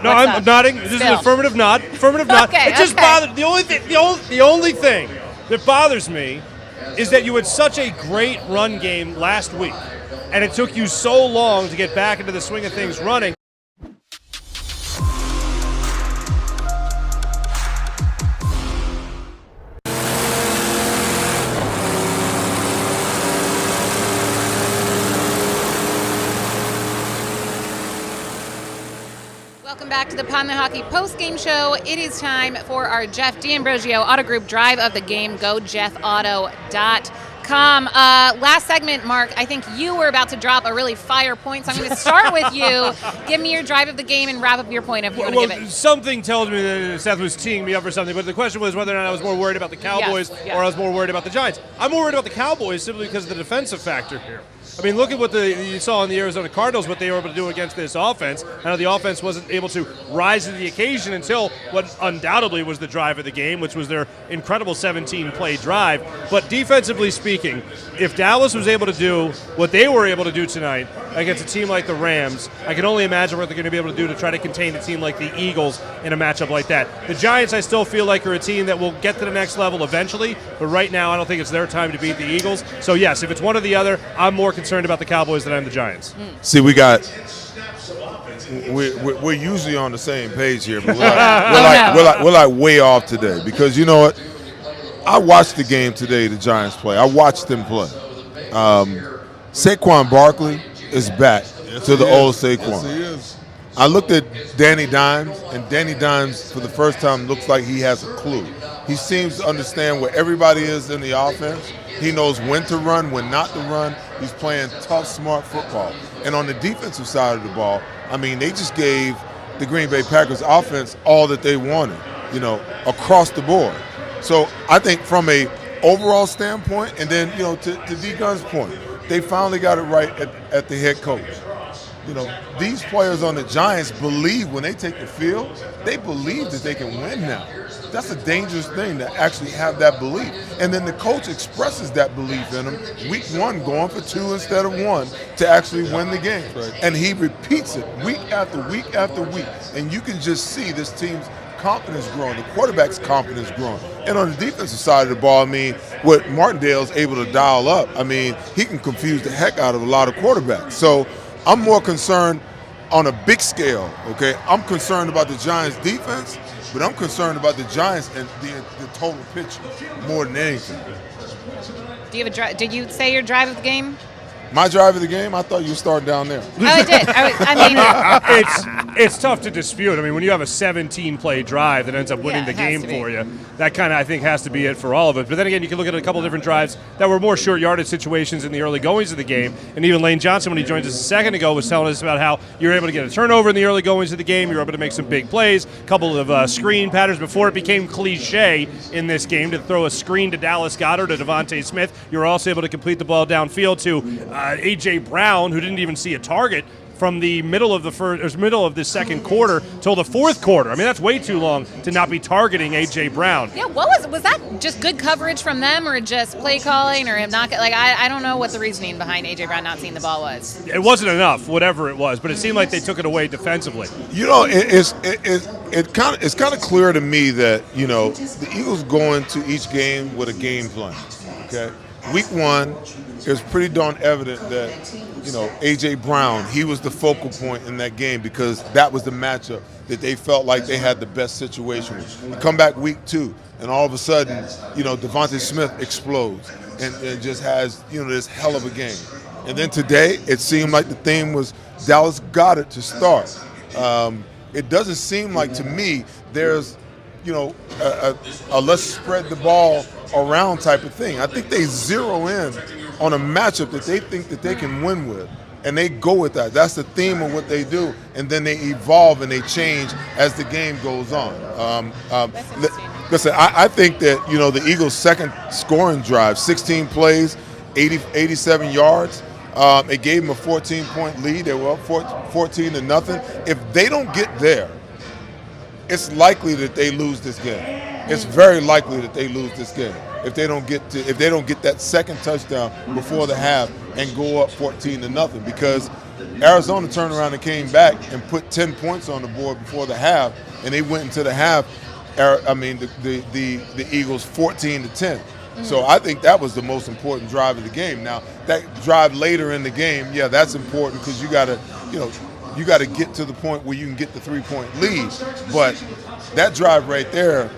No, I'm nodding. This is an affirmative nod. Affirmative nod. Okay, It just bothered. The only thing that bothers me is that you had such a great run game last week, and it took you so long to get back into the swing of things running. Welcome back to the Pond the Hockey post-game show. It is time for our Jeff D'Ambrosio Auto Group Drive of the Game. Go JeffAuto.com. Last segment, Mark, I think you were about to drop a really fire point, so I'm going to start with you. Give me your Drive of the Game and wrap up your point if you want to give it. Something tells me that Seth was teeing me up for something, but the question was whether or not I was more worried about the Cowboys or I was more worried about the Giants. I'm more worried about the Cowboys simply because of the defensive factor here. I mean, look at what you saw in the Arizona Cardinals, what they were able to do against this offense. I know the offense wasn't able to rise to the occasion until what undoubtedly was the drive of the game, which was their incredible 17-play drive. But defensively speaking, if Dallas was able to do what they were able to do tonight against a team like the Rams, I can only imagine what they're going to be able to do to try to contain a team like the Eagles in a matchup like that. The Giants, I still feel like, are a team that will get to the next level eventually, but right now I don't think it's their time to beat the Eagles. So, yes, if it's one or the other, I'm more concerned about the Cowboys than I am the Giants. See, we're usually on the same page here, but we're like way off today because you know what? I watched the game today, the Giants play. I watched them play. Saquon Barkley is back to the old Saquon. Yes, he is. I looked at Danny Dimes, and Danny Dimes, for the first time, looks like he has a clue. He seems to understand where everybody is in the offense. He knows when to run, when not to run. He's playing tough, smart football. And on the defensive side of the ball, I mean, they just gave the Green Bay Packers offense all that they wanted, you know, across the board. So I think from a overall standpoint, and then, you know, to D-Gun's point, they finally got it right at the head coach. You know, these players on the Giants believe when they take the field, they believe that they can win now. That's a dangerous thing to actually have that belief. And then the coach expresses that belief in them week one, going for 2 instead of 1 to actually win the game. Right. And he repeats it week after week after week. And you can just see this team's confidence growing, the quarterback's confidence growing. And on the defensive side of the ball, I mean, what Martindale's able to dial up, I mean, he can confuse the heck out of a lot of quarterbacks. So I'm more concerned on a big scale, okay? I'm concerned about the Giants' defense, but I'm concerned about the Giants and the total picture more than anything. Do you have a did you say your Drive of the Game? My drive of the game, I thought you were starting down there. Oh, I did. I mean, it's tough to dispute. I mean, when you have a 17-play drive that ends up winning the game for you, that kind of, I think, has to be it for all of it. But then again, you can look at a couple different drives that were more short yardage situations in the early goings of the game. And even Lane Johnson, when he joined us a second ago, was telling us about how you were able to get a turnover in the early goings of the game. You were able to make some big plays, a couple of screen patterns before it became cliche in this game to throw a screen to Dallas Goedert or Devontae Smith. You were also able to complete the ball downfield to A.J. Brown, who didn't even see a target from the middle of the second quarter till the fourth quarter. I mean, that's way too long to not be targeting A.J. Brown. Yeah, was that just good coverage from them or just play calling or him not? Like, I don't know what the reasoning behind A.J. Brown not seeing the ball was. It wasn't enough, whatever it was, but it seemed like they took it away defensively. You know, it's kind of clear to me that, you know, the Eagles go into each game with a game plan, okay? Week one, it was pretty darn evident that, you know, A.J. Brown, he was the focal point in that game because that was the matchup that they felt like they had the best situation with. You come back week two, and all of a sudden, you know, Devontae Smith explodes and just has, you know, this hell of a game. And then today, it seemed like the theme was Dallas Goedert to start. It doesn't seem like, to me, there's, you know, a let's spread the ball around type of thing. I think they zero in on a matchup that they think that they can win with, and they go with that. That's the theme of what they do, and then they evolve and they change as the game goes on. Listen, I think that, you know, the Eagles' second scoring drive, 16 plays, 87 yards, it gave them a 14-point lead. They were up 14-0. If they don't get there, it's likely that they lose this game. It's very likely that they lose this game if they don't get that second touchdown before the half and go up 14-0. Because Arizona turned around and came back and put 10 points on the board before the half, and they went into the half. The Eagles 14-10. So I think that was the most important drive of the game. Now that drive later in the game, yeah, that's important because you got to get to the point where you can get the 3-point lead. But that drive right there,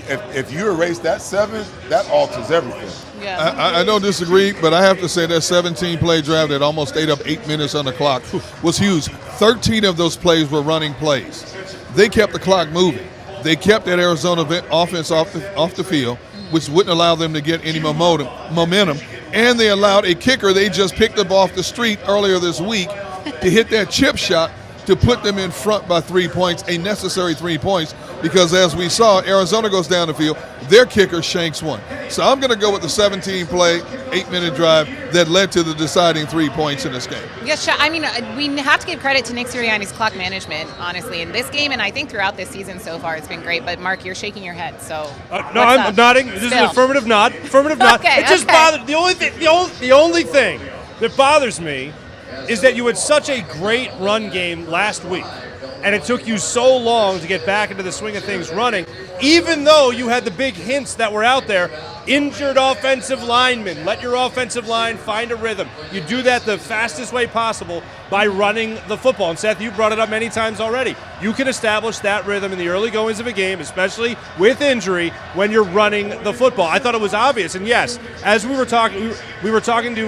if you erase that 7, that alters everything. Yeah. I don't disagree, but I have to say that 17-play drive that almost ate up 8 minutes on the clock was huge. 13 of those plays were running plays. They kept the clock moving. They kept that Arizona offense off the field, which wouldn't allow them to get any momentum. And they allowed a kicker they just picked up off the street earlier this week to hit that chip shot to put them in front by 3 points, a necessary 3 points, because as we saw, Arizona goes down the field, their kicker shanks one. So I'm going to go with the 17-play, 8-minute drive that led to the deciding 3 points in this game. Yes, I mean, we have to give credit to Nick Sirianni's clock management, honestly, in this game, and I think throughout this season so far it's been great. But Mark, you're shaking your head, so no, I'm nodding. This is an affirmative nod. Affirmative nod. Okay, it just bothered. The only thing that bothers me is that you had such a great run game last week, and it took you so long to get back into the swing of things running, even though you had the big hints that were out there. Injured offensive linemen. Let your offensive line find a rhythm. You do that the fastest way possible by running the football. And Seth, you brought it up many times already. You can establish that rhythm in the early goings of a game, especially with injury, when you're running the football. I thought it was obvious. And yes, as we were talking to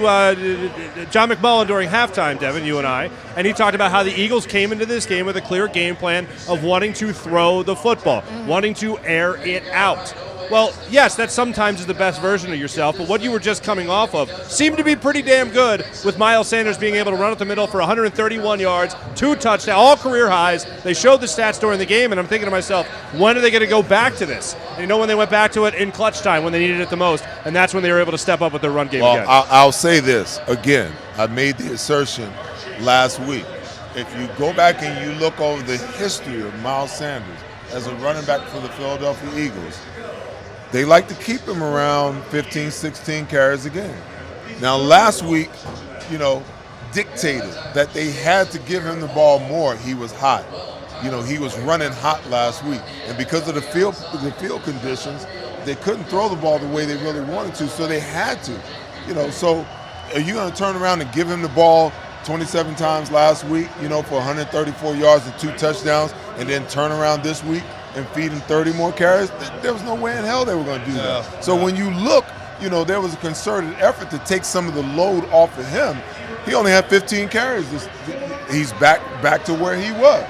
John McMullen during halftime, Devin, you and I, and he talked about how the Eagles came into this game with a clear game plan of wanting to throw the football, wanting to air it out. Well, yes, that sometimes is the best version of yourself, but what you were just coming off of seemed to be pretty damn good, with Miles Sanders being able to run up the middle for 131 yards, 2 touchdowns, all career highs. They showed the stats during the game, and I'm thinking to myself, when are they going to go back to this? And you know, when they went back to it in clutch time, when they needed it the most, and that's when they were able to step up with their run game again. I'll say this again. I made the assertion last week. If you go back and you look over the history of Miles Sanders as a running back for the Philadelphia Eagles, they like to keep him around 15, 16 carries a game. Now, last week, dictated that they had to give him the ball more. He was hot. He was running hot last week. And because of the field conditions, they couldn't throw the ball the way they really wanted to, so they had to. So are you going to turn around and give him the ball 27 times last week, for 134 yards and 2 touchdowns, and then turn around this week and feed him 30 more carries? There was no way in hell they were going to do that. So when you look, there was a concerted effort to take some of the load off of him. He only had 15 carries. He's back to where he was,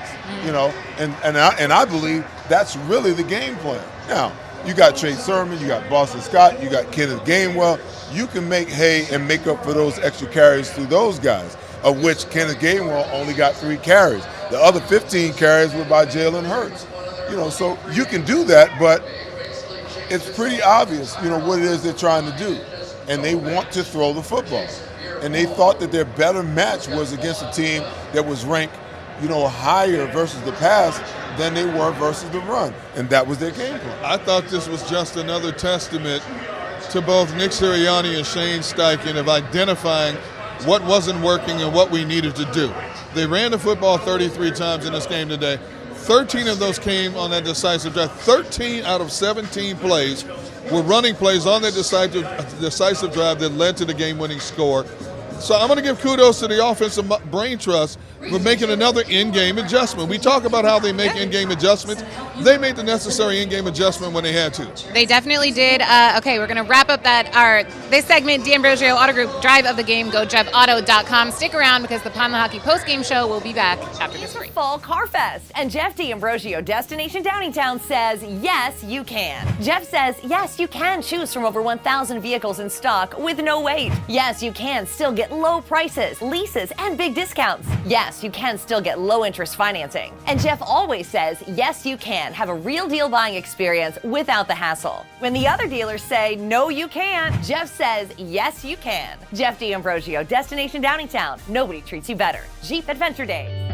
and I believe that's really the game plan. Now, you got Trey Sermon, you got Boston Scott, you got Kenneth Gainwell. You can make hay and make up for those extra carries through those guys, of which Kenneth Gainwell only got 3 carries. The other 15 carries were by Jalen Hurts. So you can do that, but it's pretty obvious, what it is they're trying to do. And they want to throw the football. And they thought that their better match was against a team that was ranked, higher versus the pass than they were versus the run. And that was their game plan. I thought this was just another testament to both Nick Sirianni and Shane Steichen of identifying what wasn't working and what we needed to do. They ran the football 33 times in this game today. 13 of those came on that decisive drive. 13 out of 17 plays were running plays on that decisive drive that led to the game-winning score. So I'm going to give kudos to the offensive brain trust for making another in-game adjustment. We talk about how they make in-game adjustments. They made the necessary in-game adjustment when they had to. They definitely did. Okay, we're going to wrap up this segment, D'Ambrosio Auto Group Drive of the Game. Go JeffAuto.com. Stick around because the Pond Hockey post-game show will be back after this break. Fall Car Fest, and Jeff D'Ambrosio, Destination Downingtown, says yes, you can. Jeff says yes, you can choose from over 1,000 vehicles in stock with no wait. Yes, you can still get low prices, leases, and big discounts. Yes, you can still get low interest financing. And Jeff always says, yes, you can have a real deal buying experience without the hassle. When the other dealers say, no, you can't, Jeff says, yes, you can. Jeff D'Ambrosio, Destination Downingtown. Nobody treats you better. Jeep Adventure Days.